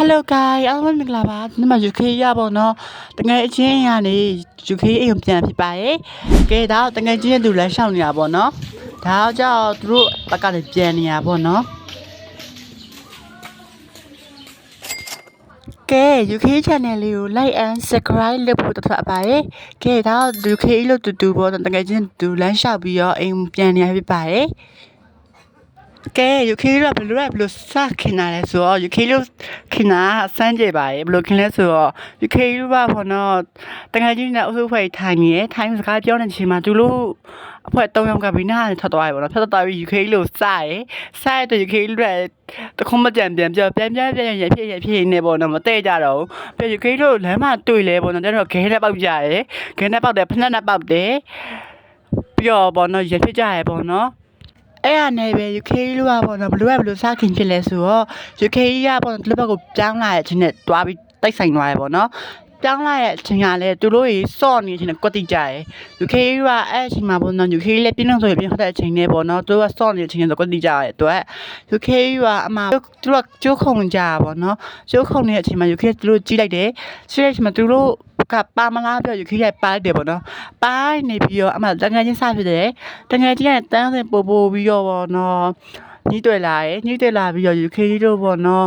Hello guys အားလုံးမင်္ဂလာပါဒီမှာ UK ရပါတော့တငယ်အချင်းရနေ UK အိမ်ပြန်ဖြစ်ပါရဲ့ကဲဒါတငယ်ချင်းရဲ့သူလမ်းရှောင်နေတာပေါ့နော်ဒါကြောင့်သူတို့ဘက်ကလည်းပြန်နေရပေါ့နော်ကဲ UK channel လေးကို like and subscribe လုပ်ဖို့တတ်ပါရဲ့ကဲဒါ UK လို့တူပေါ့တငယ်ချင်းသူလမ်းလျှောက်ပြီးတော့အိမ်ပြန်နေရဖြစ်ပါရဲ့ကဲ UK ကဘယ်လိုစခင်လာလဲဆိုတော့ UK လို့ခင်လာစမ်းကြပါရဲ့ဘယ်လိုခင်လဲဆိုတော့ UK လို့ပါဘောနော်တကယ်ကြီးနဲ့အုပ်စုဖွဲ့ထိုင်နေရထိုင်စကားပြောနေချိန်မှာသူတို့အဖွဲ့၃ယောက်ကဘီနာနဲ့ထွက်သွားရပါတော့ထွက်သွားပြီး UK လို့စရဲတဲ့ UK လို့တခုံးမကြံပြန်ပြောပြန်ရဖြစ်နေပေါ့နော်မတဲ့ကြတော့ပြ UK လို့လမ်းမှာတွေ့လဲပေါ့နော်ကျတော့ခဲနဲ့ပေါက်ကြရဲခဲနဲ့ပေါက်တယ်ဖက်နဲ့ပေါက်တယ်ပြီးတော့ပေါ့နော်ရဖြစ်ကြရဲပေါ့နော်အဲ့ရနေပဲ UK လို့ပါပေါ့နော်ဘလို့စခင်ဖြစ်လဲဆိုတော့ UK ကပေါ့နော်ဒီဘက်ကိုပြောင်းလာတဲ့အချိန်နဲ့တွားပြီးတိုက်ဆိုင်သွားရပေါ့နော်ပြောင်းလာတဲ့အချိန်ကလည်းသူတို့ကြီးစော့နေတဲ့အချိန်နဲ့ကွက်တိကြရယ် UK ကအဲ့အချိန်မှာပေါ့နော် UK လည်းပြင်းလို့ဆိုရင်ပြင်းတဲ့အချိန်နဲ့ပေါ့နော်သူတို့ကစော့နေတဲ့အချိန်နဲ့ကွက်တိကြရတဲ့အတွက် UK ကအမှသူတို့ကကျိုးခုံကြတာပေါ့နော်ကျိုးခုံနေတဲ့အချိန်မှာ UK သူတို့ကြီးလိုက်တယ်ကြီးတဲ့အချိန်မှာသူတို့ကပါမလားပြော UK ကပါလိုက်တယ်ပေါ့နော်ပိုင်းနေပြီးတော့အမှတငယ်ချင်းစဖြစ်တယ်တငယ်ချင်းကတန်းစင်ပို့ပြီးတော့ပေါ့နော်ညှိတွေ့လာပြီးတော့ UK တို့ပေါ့နော်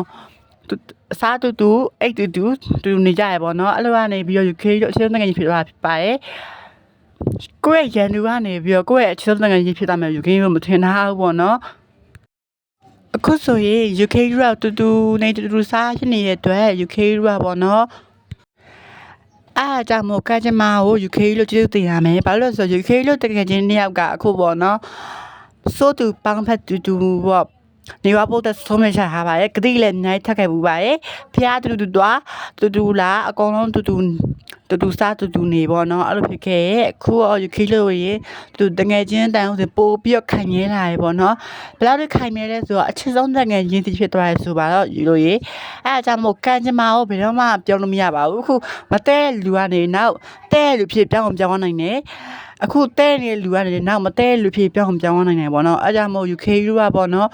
အစားတူအိတ်တူနေကြရပေါ့နော်အဲ့လိုကနေပြီးတော့ UK တို့အချင်းတငယ်ချင်းဖြစ်သွားပါရဲ့ကိုယ့်ရဲ့ရန်သူကနေပြီးတော့ကိုယ့်ရဲ့အချင်းတငယ်ချင်းဖြစ်သွားမယ် UK တို့မထင်ထားဘူးပေါ့နော်အခုဆိုရင် UK တို့တူနေတူစားဖြစ်နေတဲ့အတွက် UK တို့ပေါ့နော်အားကြောင့်မို့ကကြမကို UK လို့ကျေးဇူးတင်ရမယ်ဘာလို့လဲဆိုတော့ UK လို့တကယ်ချင်းနှစ်ယောက်ကအခုပေါ့နော်စိုးတူပေါင်းဖက်တူပေါ့နေဝဖို့တဲ့ဆုံးမချထားပါရဲ့ဂတိလည်းအများကြီးထပ်ခဲ့ပူပါရဲ့ဖះတူလားအကုန်လုံးတူစားတူနေပေါ့နော်အဲ့လိုဖြစ်ခဲ့ရဲ့အခုတော့ UK လို့ရင်သူတငယ်ချင်းတန်အောင်ဆိုပို့ပြီးတော့ခိုင်မြဲလာရေပေါ့နော်ဘယ်လောက်ခိုင်မြဲလဲဆိုတော့အချစ်ဆုံးတငယ်ချင်းဖြစ်သွားရဲဆိုပါတော့ယူလို့ရေအဲ့အကြောင်းမို့ကံကြမ္မာကိုဘယ်တော့မှပြောလို့မရပါဘူးအခုမတဲ့လူကနေနောက်တဲ့လူဖြစ်ပြောင်းနိုင်တယ်အခုတဲ့နေလူကနေနောက်မတဲ့လူဖြစ်ပြောင်းနိုင်တယ်ပေါ့နော်အဲ့ကြောင့်မို့ UK လူကပေါ့နော်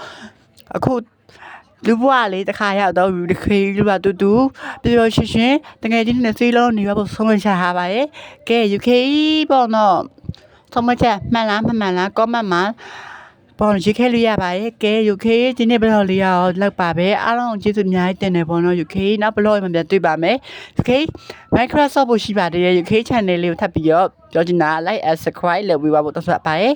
အခုလူဘွားလေးတခါရောက်တော့ UK လူကတူပြောရှင်တကယ်ချင်းနဲ့စီးလုံးနေရဖို့ဆုံးမချထားပါရဲ့ကဲ UK ပေါ့နော်ဆုံးမချမှန်လားမမှန်လား comment မှာပေါ့ UK လို့ရပါရဲ့ကဲ UK ဒီနေ့ဘယ်လိုလေးရောလောက်ပါပဲအားလုံးကျေးဇူးအများကြီးတင်တယ်ပေါ့နော် UK နောက်ဘယ်လိုမှပြန်တွေ့ပါမယ် UK Microsoft ဖို့ရှိပါတယ် UK channel လေးကိုထပ်ပြီးတော့ပြောချင်တာ like and subscribe လုပ်ပြီးပါဖို့တောင်းဆိုပါရဲ့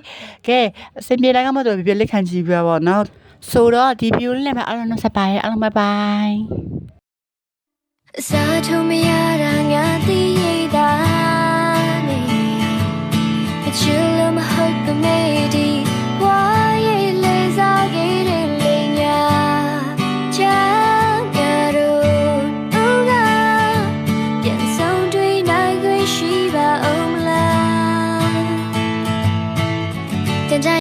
ကဲအစီအပြေတိုင်းကမှတော့ပြလက်ခံကြည့်ပြပါပေါ့နော်ဆိုတော့ဒီဗီဒီယိုလေးနဲ့ပဲအားလုံးနှုတ်ဆက်ပါရဲ့အားလုံးဘိုင်ဘိုင်